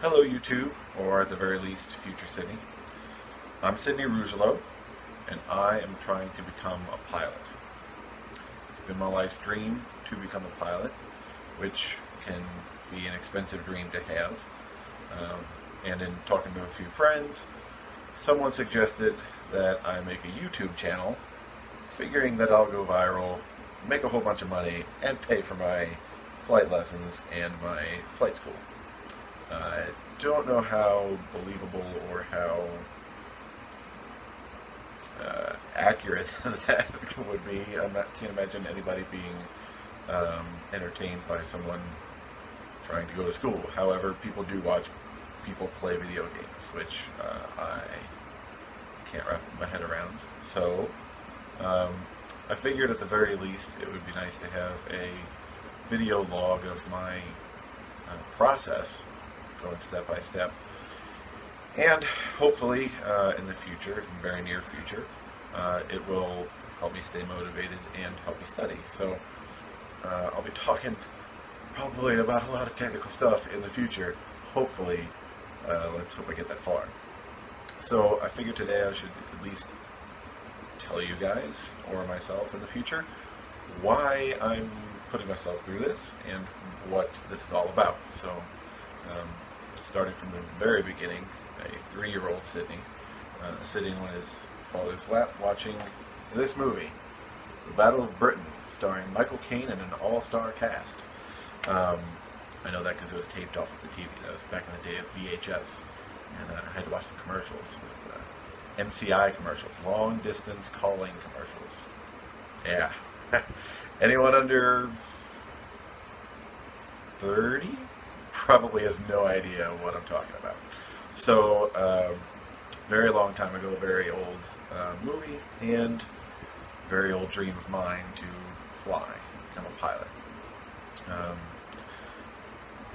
Hello YouTube, or at the very least, future Sidney. I'm Sidney Rougelot, and I am trying to become a pilot. It's been my life's dream to become a pilot, which can be an expensive dream to have. And in talking to a few friends, someone suggested that I make a YouTube channel, figuring that I'll go viral, make a whole bunch of money, and pay for my flight lessons and my flight school. I don't know how believable or how accurate that would be. Can't imagine anybody being entertained by someone trying to go to school. However, people do watch people play video games, which I can't wrap my head around. So I figured at the very least it would be nice to have a video log of my process, going step by step, and hopefully in the future, in the very near future, it will help me stay motivated and help me study. So I'll be talking probably about a lot of technical stuff in the future. Hopefully, let's hope I get that far. So I figured today I should at least tell you guys, or myself in the future, why I'm putting myself through this and what this is all about. So starting from the very beginning, a 3-year-old Sidney sitting on his father's lap watching this movie, The Battle of Britain, starring Michael Caine and an all-star cast. I know that because it was taped off of the TV. That was back in the day of VHS, and I had to watch the commercials, MCI commercials, long-distance calling commercials. Yeah. Anyone under 30 probably has no idea what I'm talking about. So, very long time ago, very old movie, and very old dream of mine to fly, become a pilot.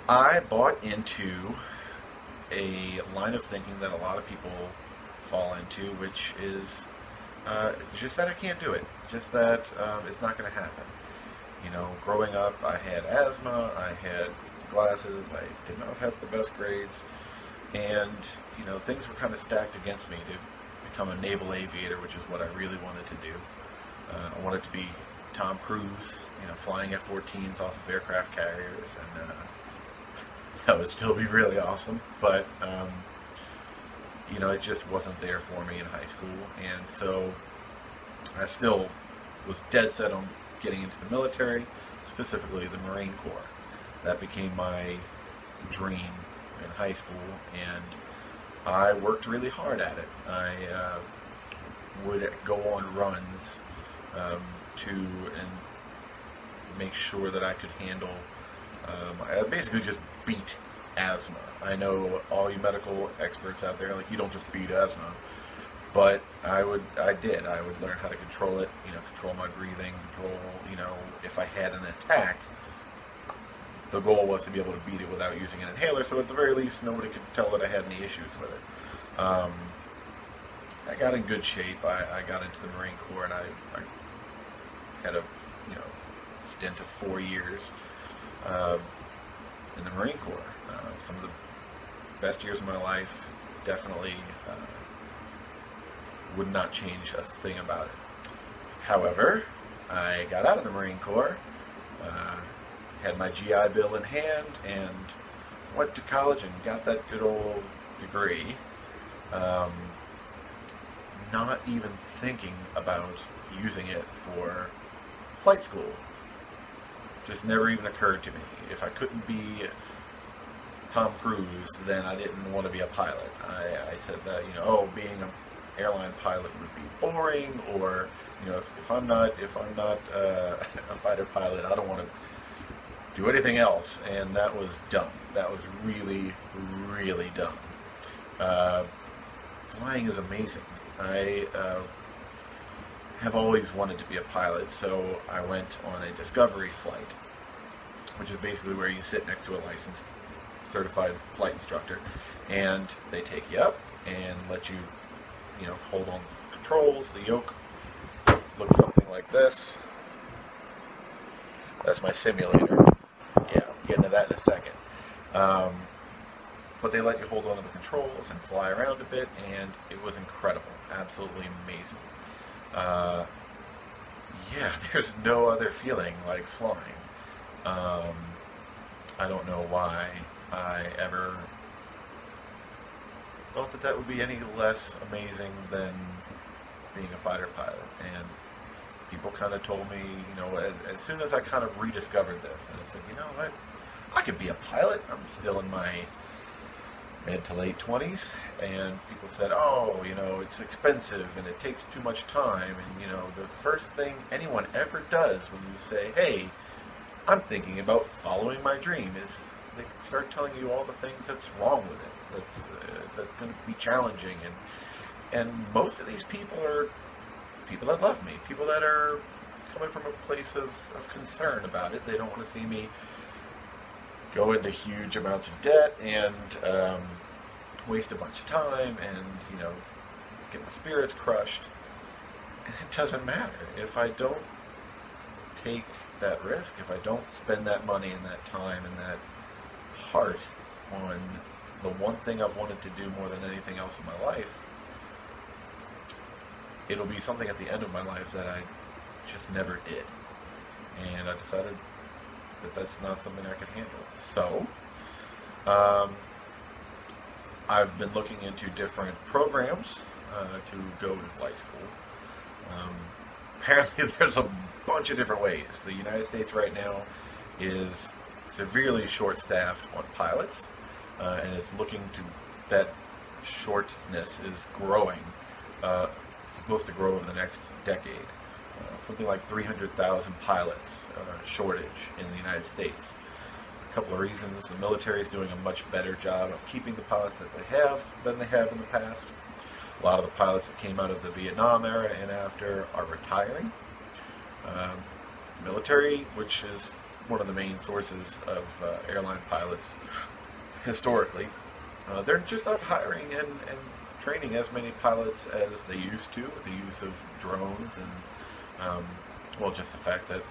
I bought into a line of thinking that a lot of people fall into, which is just that I can't do it, just that it's not going to happen. You know, growing up, I had asthma, I had glasses, I did not have the best grades, and, you know, things were kind of stacked against me to become a naval aviator, which is what I really wanted to do. I wanted to be Tom Cruise, you know, flying F-14s off of aircraft carriers, and that would still be really awesome, but, you know, it just wasn't there for me in high school, and so I still was dead set on getting into the military, specifically the Marine Corps. That became my dream in high school, and I worked really hard at it. I would go on runs and make sure that I could handle, I basically just beat asthma. I know all you medical experts out there, like, you don't just beat asthma, but I would learn how to control it, you know, control my breathing, control, you know, if I had an attack, the goal was to be able to beat it without using an inhaler, so at the very least nobody could tell that I had any issues with it. I got in good shape. I got into the Marine Corps, and I had a, you know, stint of 4 years in the Marine Corps. Some of the best years of my life. Definitely would not change a thing about it. However, I got out of the Marine Corps, had my GI Bill in hand, and went to college and got that good old degree, not even thinking about using it for flight school. Just never even occurred to me. If I couldn't be Tom Cruise, then I didn't want to be a pilot. I said that, you know, oh, being an airline pilot would be boring, or, you know, if I'm not a fighter pilot, I don't want to do anything else, and that was dumb. That was really, really dumb. Flying is amazing. I have always wanted to be a pilot, so I went on a discovery flight, which is basically where you sit next to a licensed, certified flight instructor, and they take you up and let you, you know, hold on to the controls. The yoke looks something like this. That's my simulator. Yeah, I'll get into that in a second. but they let you hold on to the controls and fly around a bit, and it was incredible, absolutely amazing. Uh, yeah, there's no other feeling like flying. Um, I don't know why I ever thought that that would be any less amazing than being a fighter pilot. And people kind of told me, as soon as I kind of rediscovered this, and I said, you know what, I could be a pilot. I'm still in my mid to late 20s, and people said, oh, it's expensive and it takes too much time. And, the first thing anyone ever does when you say, hey, I'm thinking about following my dream, is they start telling you all the things that's wrong with it, that's going to be challenging. And most of these people are people that love me, people that are coming from a place of concern about it. They don't want to see me go into huge amounts of debt and waste a bunch of time and, get my spirits crushed. And it doesn't matter. If I don't take that risk, if I don't spend that money and that time and that heart on the one thing I've wanted to do more than anything else in my life, it'll be something at the end of my life that I just never did. And I decided that that's not something I could handle. So, I've been looking into different programs to go to flight school. Apparently there's a bunch of different ways. The United States right now is severely short-staffed on pilots, and it's looking to, that shortness is growing. It's supposed to grow over the next decade. Something like 300,000 pilots shortage in the United States. A couple of reasons. The military is doing a much better job of keeping the pilots that they have than they have in the past. A lot of the pilots that came out of the Vietnam era and after are retiring. Military, which is one of the main sources of airline pilots historically, they're just not hiring and training as many pilots as they used to, with the use of drones and, just the fact that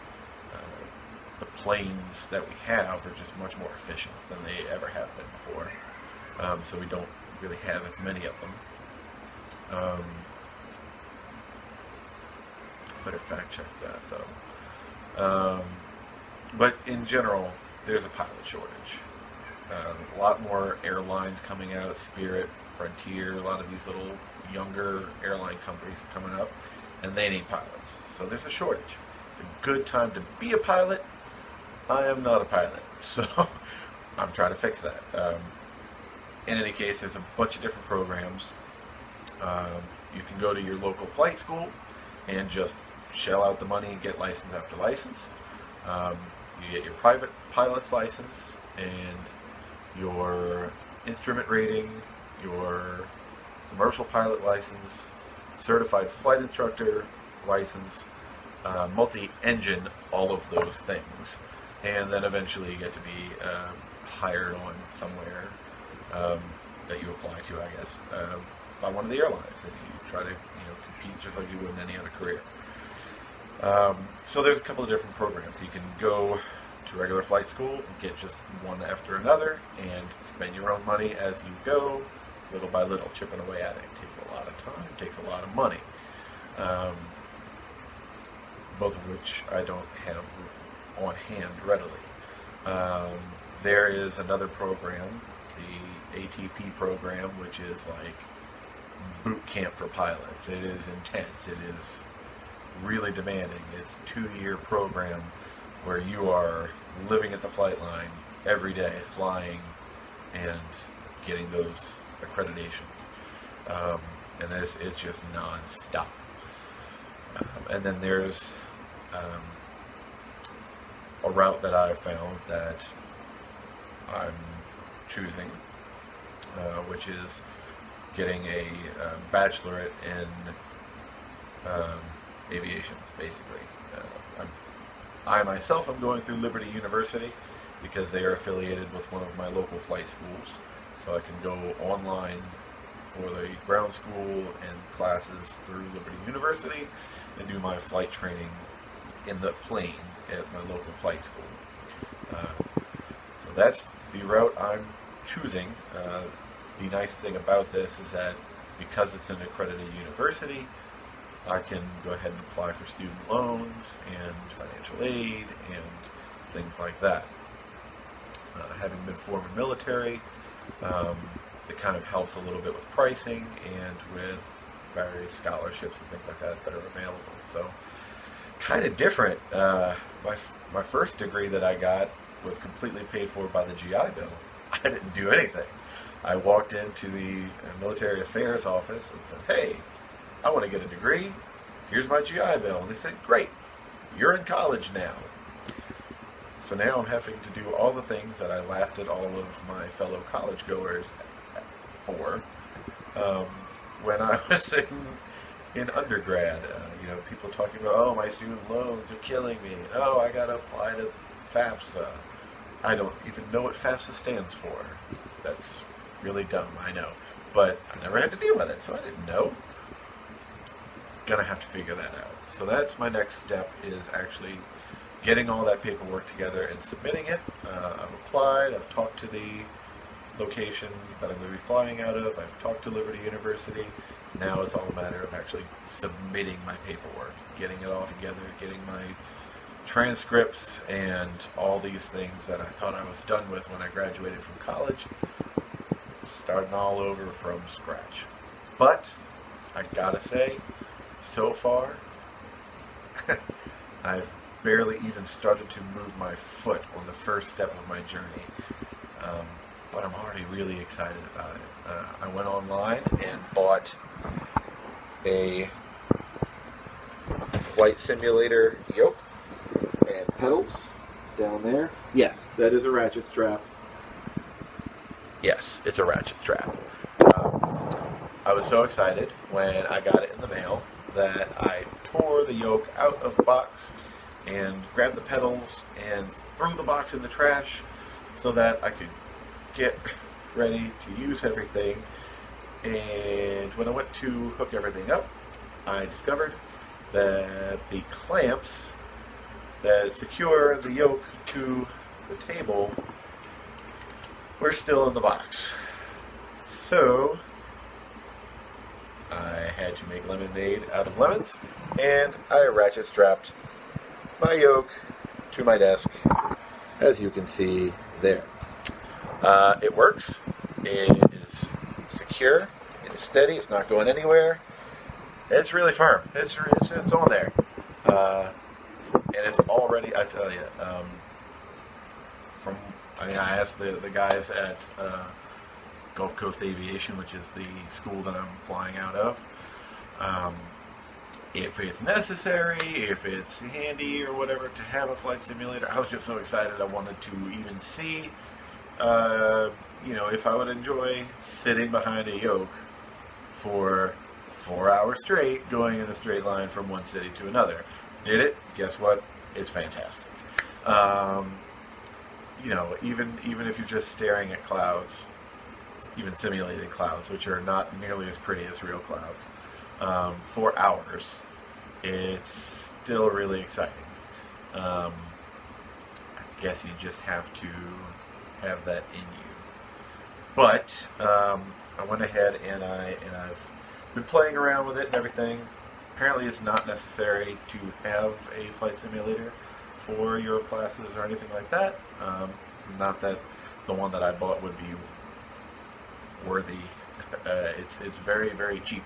the planes that we have are just much more efficient than they ever have been before. So we don't really have as many of them. Better fact check that though. But in general, there's a pilot shortage. A lot more airlines coming out, Spirit, Frontier, a lot of these little younger airline companies are coming up, and they need pilots. So there's a shortage. It's a good time to be a pilot. I am not a pilot, so I'm trying to fix that. In any case, there's a bunch of different programs. You can go to your local flight school and just shell out the money and get license after license. You get your private pilot's license and your instrument rating, your commercial pilot license, certified flight instructor license, multi-engine, all of those things. And then eventually you get to be hired on somewhere that you apply to, I guess, by one of the airlines, and you try to compete just like you would in any other career. So there's a couple of different programs. You can go to regular flight school and get just one after another and spend your own money as you go, little by little, chipping away at it. It takes a lot of time, it takes a lot of money, both of which I don't have on hand readily. There is another program, the ATP program, which is like boot camp for pilots. It is intense. It is really demanding. It's a 2-year program where you are living at the flight line every day, flying and getting those accreditations. And this is just non-stop. And then there's a route that I found that I'm choosing, which is getting a bachelorette in aviation, basically. I myself am going through Liberty University because they are affiliated with one of my local flight schools, so I can go online for the ground school and classes through Liberty University and do my flight training in the plane at my local flight school. So that's the route I'm choosing. The nice thing about this is that because it's an accredited university, I can go ahead and apply for student loans and financial aid and things like that. Having been former military, it kind of helps a little bit with pricing and with various scholarships and things like that that are available. So, kind of different. My first degree that I got was completely paid for by the GI Bill. I didn't do anything. I walked into the military affairs office and said, "Hey, I want to get a degree. Here's my GI Bill." And they said, "Great, you're in college now." So now I'm having to do all the things that I laughed at all of my fellow college goers for when I was in undergrad. People talking about, "Oh, my student loans are killing me. Oh, I got to apply to FAFSA." I don't even know what FAFSA stands for. That's really dumb, I know. But I never had to deal with it, so I didn't know. Gonna have to figure that out. So that's my next step, is actually getting all that paperwork together and submitting it. I've applied, I've talked to the location that I'm going to be flying out of, I've talked to Liberty University. Now it's all a matter of actually submitting my paperwork, getting it all together, getting my transcripts and all these things that I thought I was done with when I graduated from college, starting all over from scratch. But I gotta say, so far, I've barely even started to move my foot on the first step of my journey. But I'm already really excited about it. I went online and bought a flight simulator yoke and pedals down there. Yes, that is a ratchet strap. Yes, it's a ratchet strap. I was so excited when I got it in the mail that I tore the yoke out of the box and grabbed the pedals and threw the box in the trash so that I could get ready to use everything. And when I went to hook everything up, I discovered that the clamps that secure the yoke to the table were still in the box. So I had to make lemonade out of lemons, and I ratchet strapped my yoke to my desk, as you can see there. It works. It is secure. It is steady. It's not going anywhere. It's really firm. It's on there. And it's already, I tell you, I asked the guys at Gulf Coast Aviation, which is the school that I'm flying out of, if it's necessary, if it's handy or whatever to have a flight simulator. I was just so excited I wanted to even see, if I would enjoy sitting behind a yoke for 4 hours straight, going in a straight line from one city to another. Did it? Guess what? It's fantastic. Even if you're just staring at clouds, even simulated clouds, which are not nearly as pretty as real clouds, 4 hours, it's still really exciting. I guess you just have to have that in you. But I went ahead and I've been playing around with it and everything. Apparently, it's not necessary to have a flight simulator for your classes or anything like that. Not that the one that I bought would be worthy. It's very, very cheap.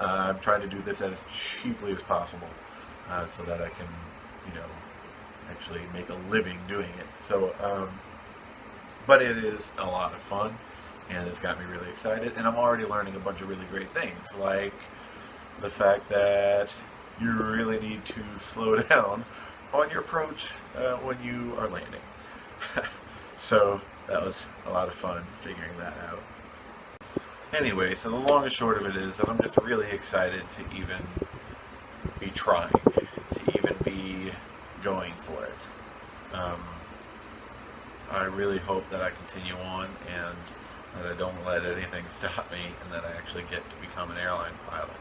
I'm trying to do this as cheaply as possible so that I can, actually make a living doing it. So, but it is a lot of fun, and it's got me really excited. And I'm already learning a bunch of really great things, like the fact that you really need to slow down on your approach when you are landing. So that was a lot of fun figuring that out. Anyway, so the long and short of it is that I'm just really excited to even be trying, to even be going for it. I really hope that I continue on and that I don't let anything stop me and that I actually get to become an airline pilot.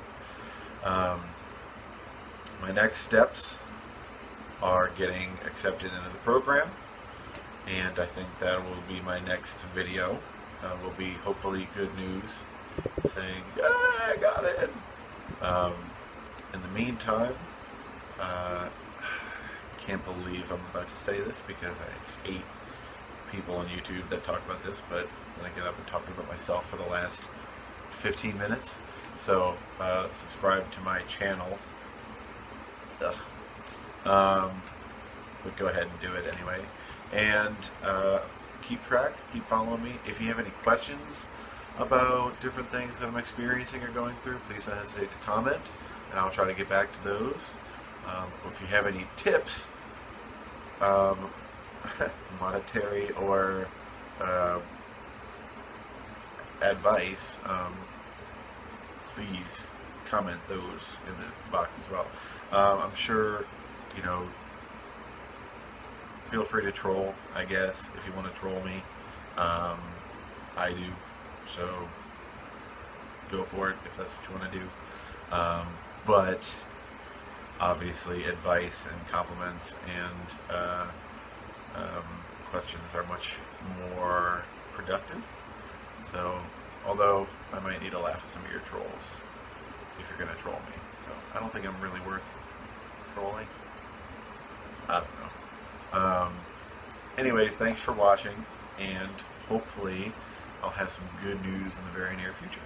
My next steps are getting accepted into the program, and I think that will be my next video. will be hopefully good news, saying, "Yeah, I got it." Um, in the meantime, I can't believe I'm about to say this because I hate people on YouTube that talk about this, but then again, I've been talking about myself for the last 15 minutes. So, subscribe to my channel. Ugh. But go ahead and do it anyway. And keep track, keep following me. If you have any questions about different things that I'm experiencing or going through, please don't hesitate to comment, and I'll try to get back to those. If you have any tips, monetary or advice, please comment those in the box as well. I'm sure, feel free to troll, I guess, if you want to troll me. I do, so go for it if that's what you want to do. But obviously advice and compliments and questions are much more productive. So, although I might need to laugh at some of your trolls if you're going to troll me. So, I don't think I'm really worth trolling. I don't know. Anyways, thanks for watching, and hopefully I'll have some good news in the very near future.